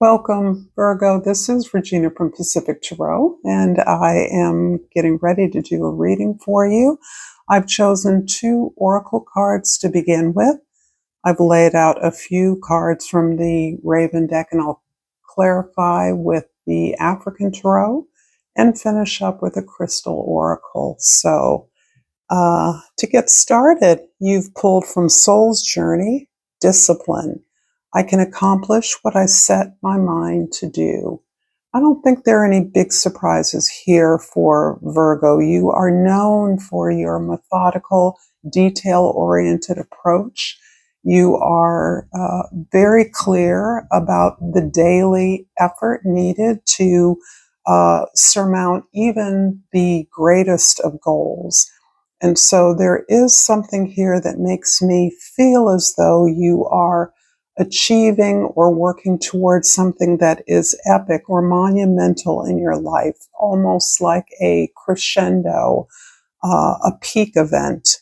Welcome, Virgo. This is Regina from Pacific Tarot, and I am getting ready to do a reading for you. I've chosen 2 oracle cards to begin with. I've laid out a few cards from the Raven deck, and I'll clarify with the African Tarot and finish up with a crystal oracle. So, to get started, you've pulled from Soul's Journey, Discipline. I can accomplish what I set my mind to do. I don't think there are any big surprises here for Virgo. You are known for your methodical, detail-oriented approach. You are very clear about the daily effort needed to surmount even the greatest of goals. And so there is something here that makes me feel as though you are achieving or working towards something that is epic or monumental in your life, almost like a crescendo, a peak event,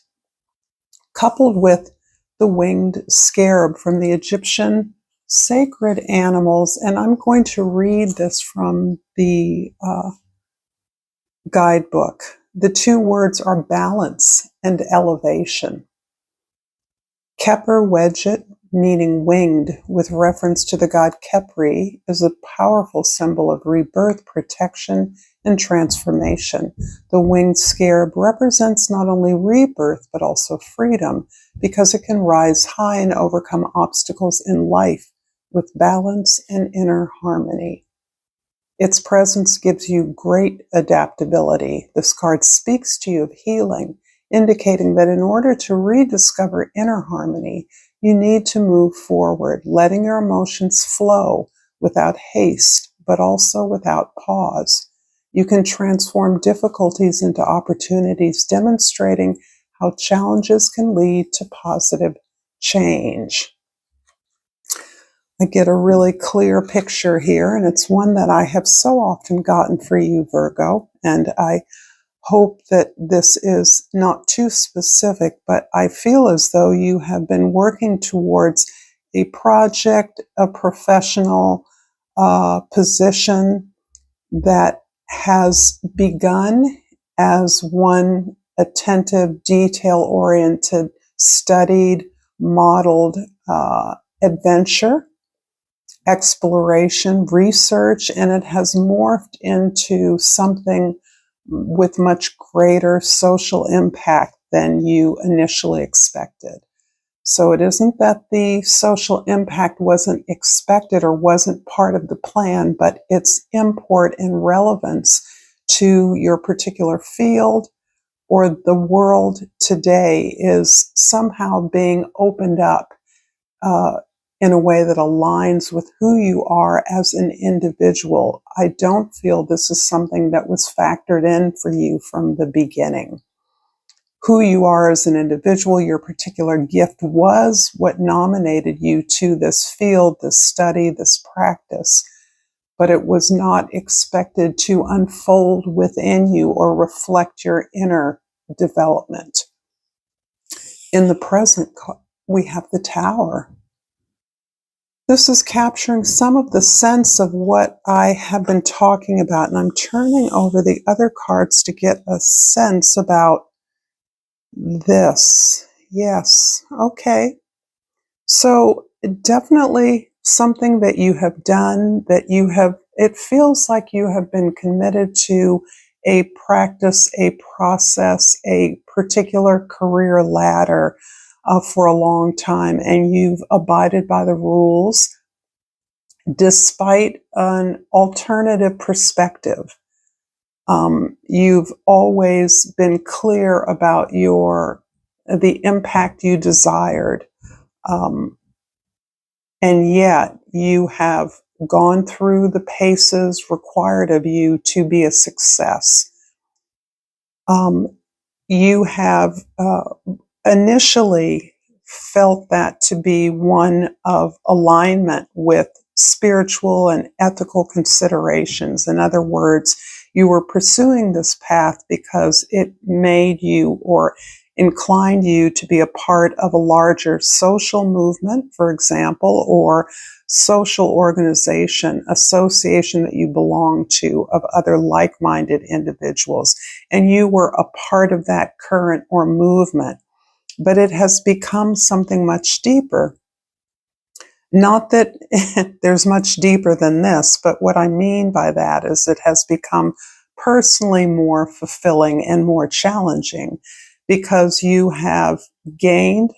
coupled with the winged scarab from the Egyptian sacred animals. And I'm going to read this from the guidebook. The 2 words are balance and elevation. Keper Wedget, meaning winged, with reference to the god Khepri, is a powerful symbol of rebirth, protection, and transformation. The winged scarab represents not only rebirth, but also freedom, because it can rise high and overcome obstacles in life with balance and inner harmony. Its presence gives you great adaptability. This card speaks to you of healing, indicating that in order to rediscover inner harmony, you need to move forward, letting your emotions flow without haste, but also without pause. You can transform difficulties into opportunities, demonstrating how challenges can lead to positive change. I get a really clear picture here, and it's one that I have so often gotten for you, Virgo, and I hope that this is not too specific, but I feel as though you have been working towards a project, a professional position that has begun as one attentive, detail-oriented, studied, modeled adventure, exploration, research, and it has morphed into something with much greater social impact than you initially expected. So it isn't that the social impact wasn't expected or wasn't part of the plan, but its import and relevance to your particular field or the world today is somehow being opened up in a way that aligns with who you are as an individual. I don't feel this is something that was factored in for you from the beginning. Who you are as an individual, your particular gift was what nominated you to this field, this study, this practice, but it was not expected to unfold within you or reflect your inner development. In the present, we have the Tower. This is capturing some of the sense of what I have been talking about, and I'm turning over the other cards to get a sense about this. Yes, okay. So definitely something that you have done, it feels like you have been committed to a practice, a process, a particular career ladder for a long time, and you've abided by the rules despite an alternative perspective. You've always been clear about the impact you desired, and yet you have gone through the paces required of you to be a success. You have initially felt that to be one of alignment with spiritual and ethical considerations. In other words, you were pursuing this path because it made you or inclined you to be a part of a larger social movement, for example, or social organization, association that you belong to of other like-minded individuals, and you were a part of that current or movement. But it has become something much deeper. Not that there's much deeper than this, but what I mean by that is it has become personally more fulfilling and more challenging because you have gained,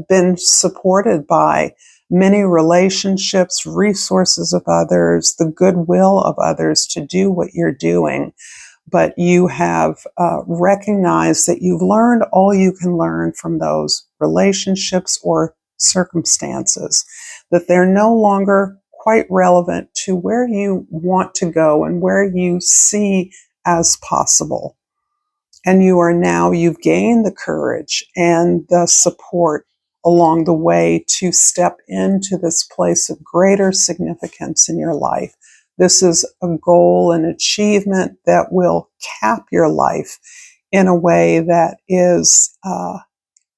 been supported by many relationships, resources of others, the goodwill of others to do what you're doing. But you have recognized that you've learned all you can learn from those relationships or circumstances, that they're no longer quite relevant to where you want to go and where you see as possible. And you've gained the courage and the support along the way to step into this place of greater significance in your life. This is a goal, an achievement that will cap your life in a way that is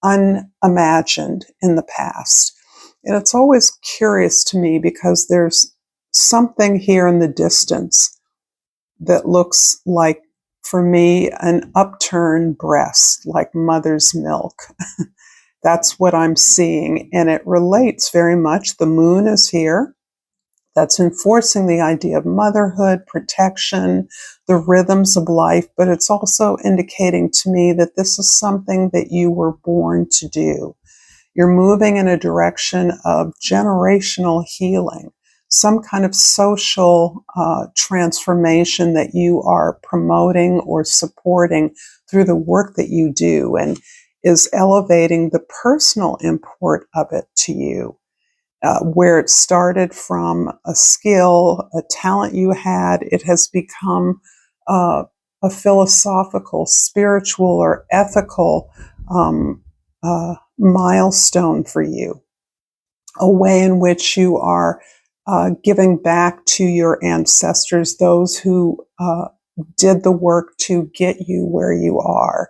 unimagined in the past. And it's always curious to me because there's something here in the distance that looks like, for me, an upturned breast, like mother's milk. That's what I'm seeing. And it relates very much. The moon is here. That's enforcing the idea of motherhood, protection, the rhythms of life. But it's also indicating to me that this is something that you were born to do. You're moving in a direction of generational healing, some kind of social transformation that you are promoting or supporting through the work that you do, and is elevating the personal import of it to you. Where it started from a skill, a talent you had, it has become a philosophical, spiritual, or ethical milestone for you, a way in which you are giving back to your ancestors, those who did the work to get you where you are.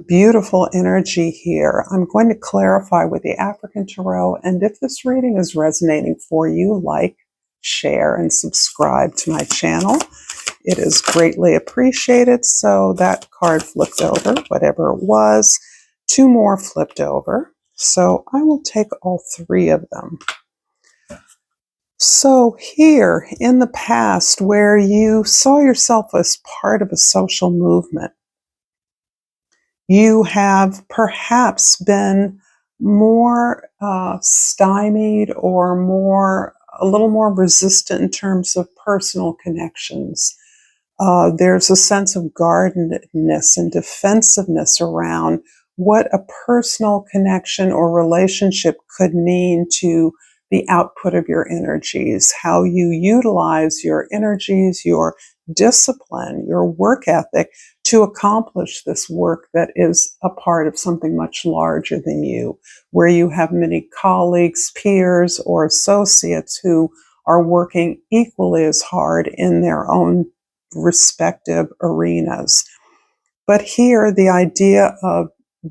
Beautiful energy here. I'm going to clarify with the African Tarot, and if this reading is resonating for you, like, share, and subscribe to my channel. It is greatly appreciated. So that card flipped over, whatever it was. 2 more flipped over. So I will take all 3 of them. So here in the past, where you saw yourself as part of a social movement, you have perhaps been more stymied or a little more resistant in terms of personal connections. There's a sense of guardedness and defensiveness around what a personal connection or relationship could mean to the output of your energies, how you utilize your energies, your discipline, your work ethic to accomplish this work that is a part of something much larger than you, where you have many colleagues, peers, or associates who are working equally as hard in their own respective arenas. But here, the idea of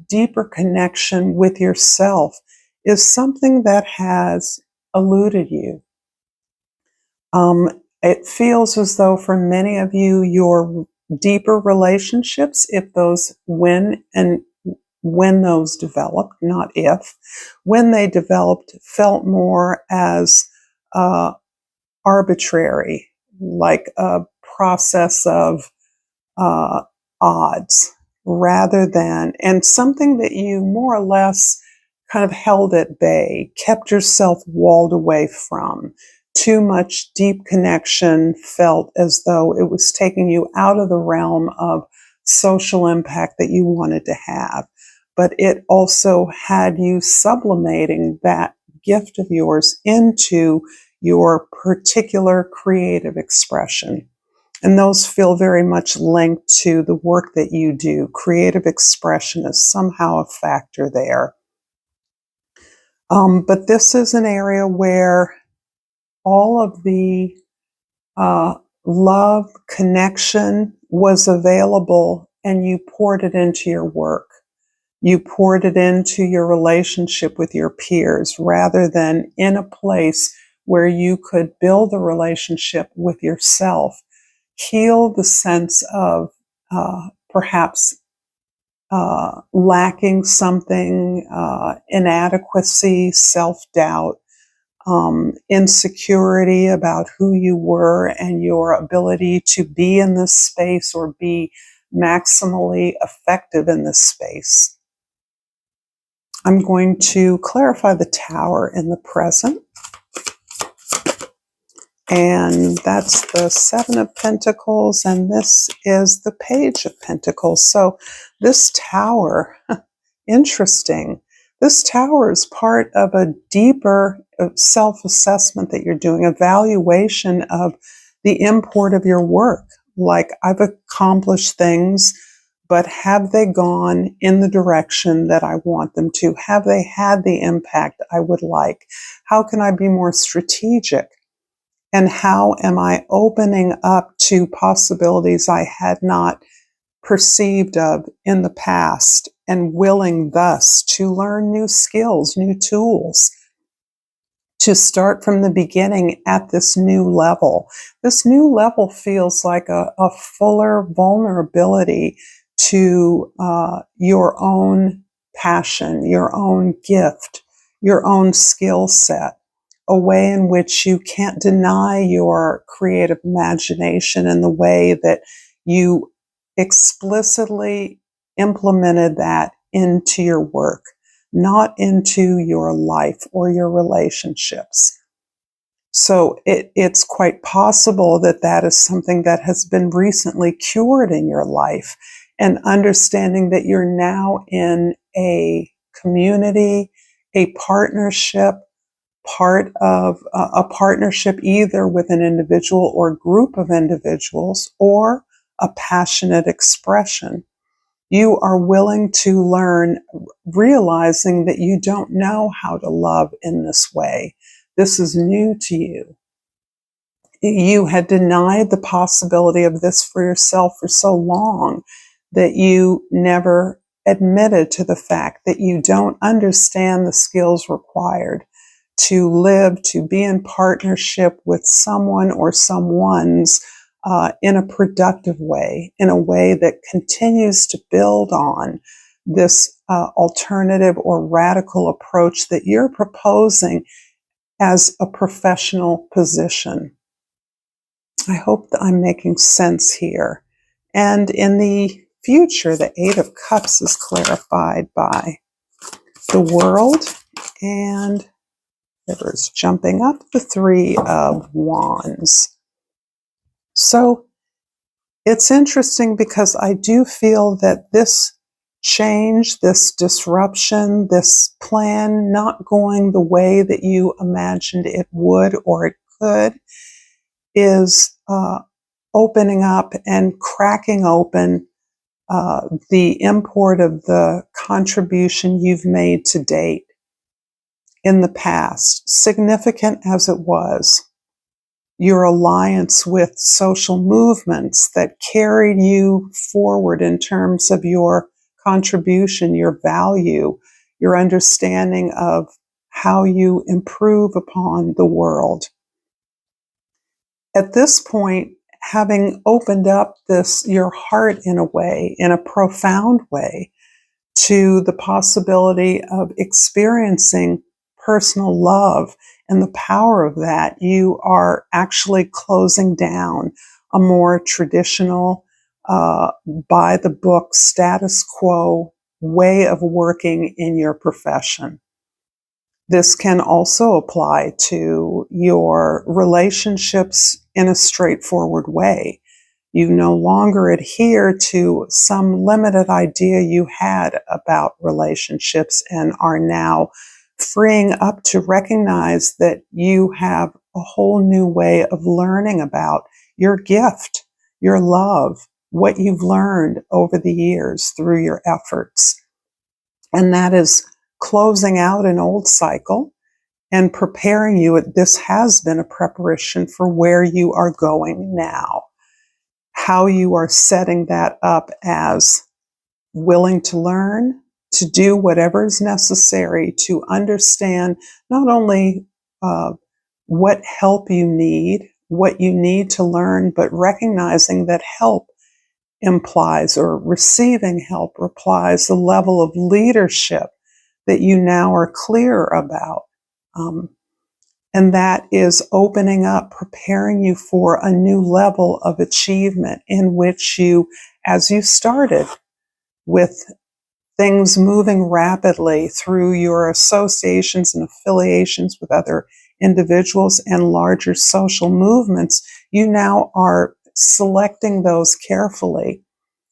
deeper connection with yourself is something that has eluded you. It feels as though for many of you, your deeper relationships, if those when those developed, not if, when they developed, felt more as arbitrary, like a process of odds, rather than, and something that you more or less kind of held at bay, kept yourself walled away from. Too much deep connection felt as though it was taking you out of the realm of social impact that you wanted to have. But it also had you sublimating that gift of yours into your particular creative expression. And those feel very much linked to the work that you do. Creative expression is somehow a factor there. But this is an area where all of the love, connection was available, and you poured it into your work. You poured it into your relationship with your peers rather than in a place where you could build a relationship with yourself, heal the sense of perhaps lacking something, inadequacy, self-doubt, insecurity about who you were and your ability to be in this space or be maximally effective in this space. I'm going to clarify the Tower in the present. And that's the Seven of Pentacles, and this is the Page of Pentacles. So this Tower, interesting. This Tower is part of a deeper self-assessment that you're doing, evaluation of the import of your work. Like, I've accomplished things, but have they gone in the direction that I want them to? Have they had the impact I would like? How can I be more strategic? And how am I opening up to possibilities I had not perceived of in the past, and willing thus to learn new skills, new tools, to start from the beginning at this new level? This new level feels like a fuller vulnerability to your own passion, your own gift, your own skill set, a way in which you can't deny your creative imagination in the way that you explicitly implemented that into your work, not into your life or your relationships. So it's quite possible that that is something that has been recently cured in your life, and understanding that you're now in a community, a partnership, part of a partnership either with an individual or group of individuals, or a passionate expression. You are willing to learn, realizing that you don't know how to love in this way. This is new to you. You had denied the possibility of this for yourself for so long that you never admitted to the fact that you don't understand the skills required to live, to be in partnership with someone or someone's in a productive way, in a way that continues to build on this alternative or radical approach that you're proposing as a professional position. I hope that I'm making sense here. And in the future, the Eight of Cups is clarified by the World, and Rivers jumping up, the Three of Wands. So it's interesting because I do feel that this change, this disruption, this plan not going the way that you imagined it would or it could is opening up and cracking open the import of the contribution you've made to date in the past, significant as it was. Your alliance with social movements that carried you forward in terms of your contribution, your value, your understanding of how you improve upon the world. At this point, having opened up your heart in a way, in a profound way, to the possibility of experiencing personal love and the power of that, you are actually closing down a more traditional, by the book, status quo way of working in your profession. This can also apply to your relationships in a straightforward way. You no longer adhere to some limited idea you had about relationships and are now freeing up to recognize that you have a whole new way of learning about your gift, your love, what you've learned over the years through your efforts. And that is closing out an old cycle and preparing you. This has been a preparation for where you are going now. How you are setting that up as willing to learn, to do whatever is necessary to understand not only what help you need, what you need to learn, but recognizing that help implies, or receiving help implies, the level of leadership that you now are clear about. And that is opening up, preparing you for a new level of achievement in which you, as you started with things moving rapidly through your associations and affiliations with other individuals and larger social movements, you now are selecting those carefully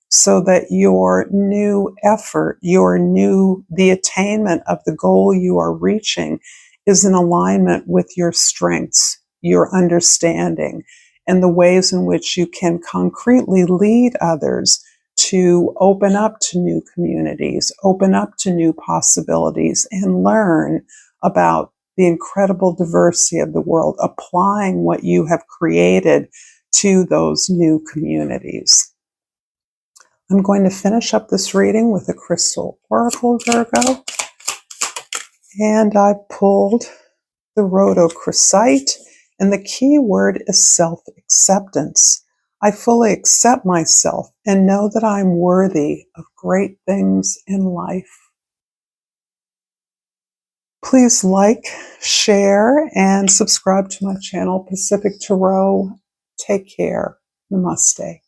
so that your new effort, the attainment of the goal you are reaching is in alignment with your strengths, your understanding, and the ways in which you can concretely lead others to open up to new communities, open up to new possibilities, and learn about the incredible diversity of the world, applying what you have created to those new communities. I'm going to finish up this reading with a crystal oracle, Virgo, and I pulled the rhodochrosite, and the key word is self-acceptance. I fully accept myself and know that I'm worthy of great things in life. Please like, share, and subscribe to my channel, Pacific Tarot. Take care. Namaste.